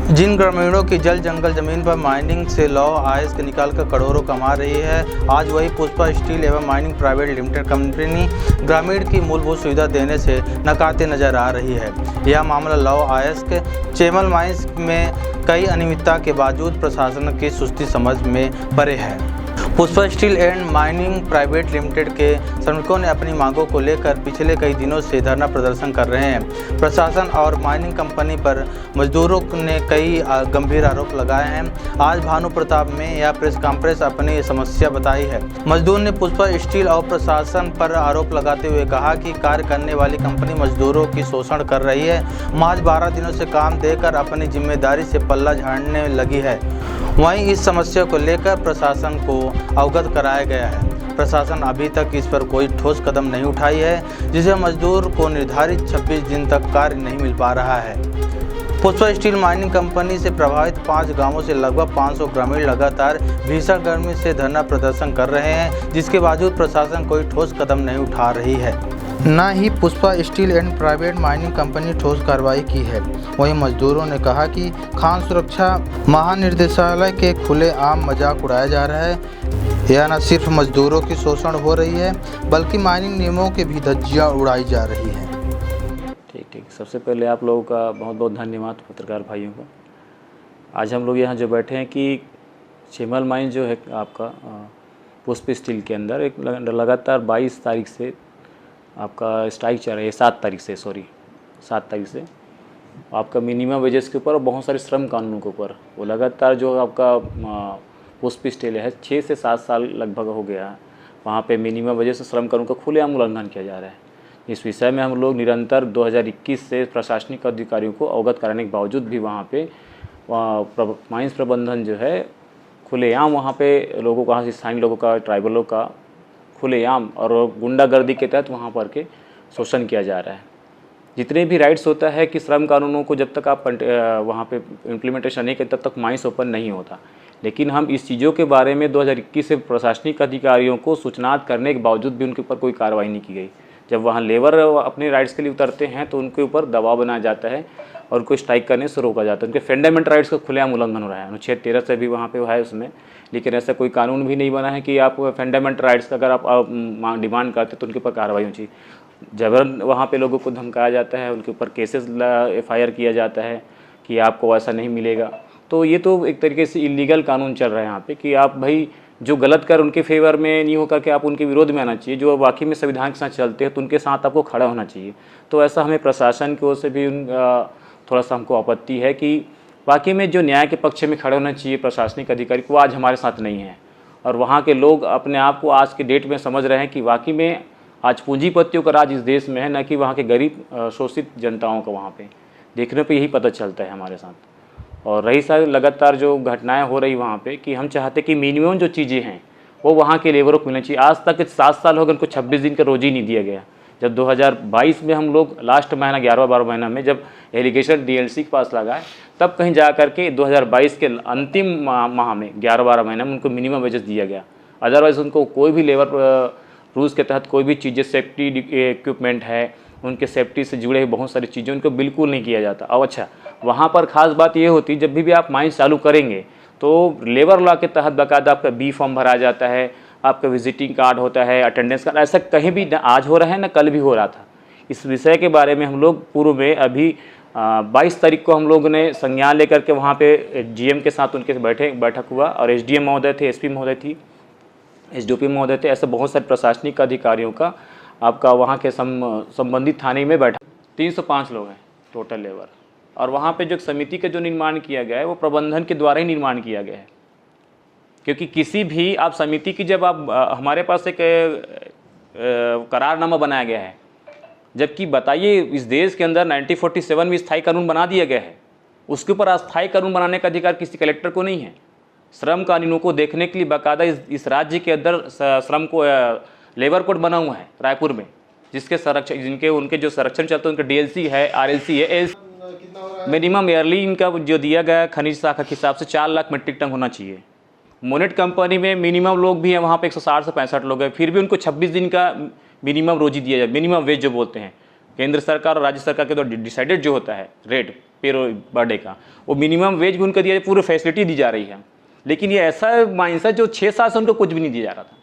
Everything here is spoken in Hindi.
जिन ग्रामीणों की जल जंगल जमीन पर माइनिंग से लौ आय निकालकर करोड़ों कमा रही है, आज वही पुष्पा स्टील एवं माइनिंग प्राइवेट लिमिटेड कंपनी ग्रामीण की मूलभूत सुविधा देने से नकारते नजर आ रही है। यह मामला लौ आयस्क चेमल माइंस में कई अनियमितता के बावजूद प्रशासन की सुस्ती समझ में परे है। Pushpa steel and mining private limited के श्रमिकों ने अपनी मांगों को लेकर पिछले कई दिनों से धरना प्रदर्शन कर रहे हैं। प्रशासन और माइनिंग कंपनी पर मजदूरों ने कई गंभीर आरोप लगाए हैं। आज भानु प्रताप में यह प्रेस कॉन्फ्रेंस अपनी समस्या बताई है। मजदूर ने पुष्पा स्टील और प्रशासन पर आरोप लगाते हुए कहा कि कार्य करने वाली कंपनी मजदूरों की शोषण कर रही है। महज 12 दिनों से काम देकर अपनी जिम्मेदारी से पल्ला झाड़ने लगी है। वहीं इस समस्या को लेकर प्रशासन को अवगत कराया गया है। प्रशासन अभी तक इस पर कोई ठोस कदम नहीं उठाई है, जिससे मजदूर को निर्धारित 26 दिन तक कार्य नहीं मिल पा रहा है। पुष्पा स्टील माइनिंग कंपनी से प्रभावित 5 गांवों से लगभग 500 ग्रामीण लगातार भीषण गर्मी से धरना प्रदर्शन कर रहे हैं, जिसके बावजूद प्रशासन कोई ठोस कदम नहीं उठा रही है। न ही Pushpa steel and private mining company ठोस कार्रवाई की है। वहीं मजदूरों ने कहा कि खान सुरक्षा महानिदेशालय के खुलेआम मजाक उड़ाया जा रहा है। यह न सिर्फ मजदूरों की शोषण हो रही है, बल्कि माइनिंग नियमों की भी धज्जियां उड़ाई जा रही हैं। ठीक। सबसे पहले आप लोगों का बहुत बहुत धन्यवाद पत्रकार भाइयों को। आज हम लोग यहाँ जो बैठे हैं कि चेमल माइन जो है आपका पुष्पा स्टील के अंदर एक लगातार 22 तारीख से आपका स्ट्राइक चल रही है। 7 तारीख से आपका मिनिमम वेजेस के ऊपर और बहुत सारे श्रम कानूनों के ऊपर वो लगातार जो आपका पुष्पा स्टील है 6 से 7 साल लगभग हो गया है, वहाँ पे मिनिमम वेजेस और श्रम कानून का खुलेआम उल्लंघन किया जा रहा है। इस विषय में हम लोग निरंतर 2021 से प्रशासनिक अधिकारियों को अवगत कराने के बावजूद भी वहाँ पे माइंस प्रबंधन जो है खुलेआम वहाँ पे लोगों का, स्थानीय लोगों का, ट्राइबलों का खुलेआम और गुंडागर्दी के तहत वहाँ पर के शोषण किया जा रहा है। जितने भी राइट्स होता है कि श्रम कानूनों को जब तक आप वहाँ पे इम्प्लीमेंटेशन नहीं करते तब तक माइंस ओपन नहीं होता। लेकिन हम इस चीज़ों के बारे में 2021 से प्रशासनिक अधिकारियों को सूचनात करने के बावजूद भी उनके ऊपर कोई कार्रवाई नहीं की गई। जब वहाँ लेबर अपने राइट्स के लिए उतरते हैं तो उनके ऊपर दबाव बनाया जाता है और उनको स्ट्राइक करने से रोका जाता है। उनके फंडामेंटल राइट्स का खुलेआम उल्लंघन हो रहा है। अनुच्छेद 13 से भी वहाँ पे है उसमें, लेकिन ऐसा कोई कानून भी नहीं बना है कि आप फंडामेंटल राइट्स का अगर आप डिमांड करते तो उनके ऊपर कार्रवाई होनी चाहिए। जबरन वहाँ पे लोगों को धमकाया जाता है, उनके ऊपर केसेस FIR किया जाता है कि आपको ऐसा नहीं मिलेगा। तो ये तो एक तरीके से इलीगल कानून चल रहा है यहाँ पे कि आप भाई जो गलत कर उनके फेवर में नहीं होकर के आप उनके विरोध में आना चाहिए। जो वाकई में संविधान के साथ चलते हैं तो उनके साथ आपको खड़ा होना चाहिए। तो ऐसा हमें प्रशासन की ओर से भी थोड़ा सा हमको आपत्ति है कि वाकई में जो न्याय के पक्ष में खड़े होना चाहिए प्रशासनिक अधिकारी को आज हमारे साथ नहीं है। और वहाँ के लोग अपने आप को आज के डेट में समझ रहे हैं कि वाकई में आज पूंजीपतियों का राज इस देश में है, न कि वहाँ के गरीब शोषित जनताओं का। वहाँ पे देखने पे यही पता चलता है हमारे साथ। और रही सारी लगातार जो घटनाएं हो रही वहाँ पे कि हम चाहते कि मिनिमम जो चीज़ें हैं वो वहाँ के लेबरों को मिलनी चाहिए। आज तक 7 साल हो गए उनको 26 दिन का रोजी नहीं दिया गया। जब 2022 में हम लोग लास्ट महीना 11-12 महीना में जब एलिगेशन DLC के पास लगाए तब कहीं जा करके 2022 के अंतिम माह में 11-12 महीना में उनको मिनिमम वेजेस दिया गया। अदरवाइज़ उनको कोई भी लेबर रूल्स के तहत कोई भी चीज़ें सेफ्टी इक्विपमेंट है, उनके सेफ्टी से जुड़े हुए बहुत सारी चीज़ें उनको बिल्कुल नहीं किया जाता। अब अच्छा, वहाँ पर ख़ास बात ये होती जब भी आप माइंस चालू करेंगे तो लेबर लॉ के तहत बाकायदा आपका B फॉर्म भरा जाता है, आपका विजिटिंग कार्ड होता है, अटेंडेंस कार्ड। ऐसा कहीं भी न आज हो रहा है न कल भी हो रहा था। इस विषय के बारे में हम लोग पूर्व में अभी 22 तारीख को हम लोग ने संज्ञान लेकर के वहाँ पे GM के साथ उनके बैठक हुआ और SDM महोदय थे, SP महोदय थी, SDOP महोदय थे। ऐसे बहुत सारे प्रशासनिक अधिकारियों का आपका वहाँ के संबंधित थाने में बैठा 305 लोग हैं टोटल लेबर। और वहाँ पे जो समिति का जो निर्माण किया गया है वो प्रबंधन के द्वारा ही निर्माण किया गया है। क्योंकि किसी भी आप समिति की जब आप हमारे पास एक करारनामा बनाया गया है, जबकि बताइए इस देश के अंदर 1947 में स्थायी कानून बना दिया गया है, उसके ऊपर अस्थायी कानून बनाने का अधिकार किसी कलेक्टर को नहीं है। श्रम कानूनों को देखने के लिए बाकायदा इस राज्य के अंदर श्रम को लेबर कोड बना हुआ है रायपुर में, जिसके संरक्षण उनके जो संरक्षण चलते हैं उनका DLC है, RLC है। मिनिमम ईयरली इनका जो दिया गया खनिज शाखा के हिसाब से 4 लाख मीट्रिक टन होना चाहिए। मोनेट कंपनी में मिनिमम लोग भी हैं वहाँ पे 160 से 65 लोग हैं, फिर भी उनको 26 दिन का मिनिमम रोजी दिया जाए, मिनिमम वेज जो बोलते हैं। केंद्र सरकार और राज्य सरकार के द्वारा डिसाइडेड जो होता है रेट पर डे का, वो मिनिमम वेज भी उनको दिया, पूरी फैसिलिटी दी जा रही है। लेकिन ये ऐसा माइंस है जो 6 साल से उनको कुछ भी नहीं दिया जा रहा था।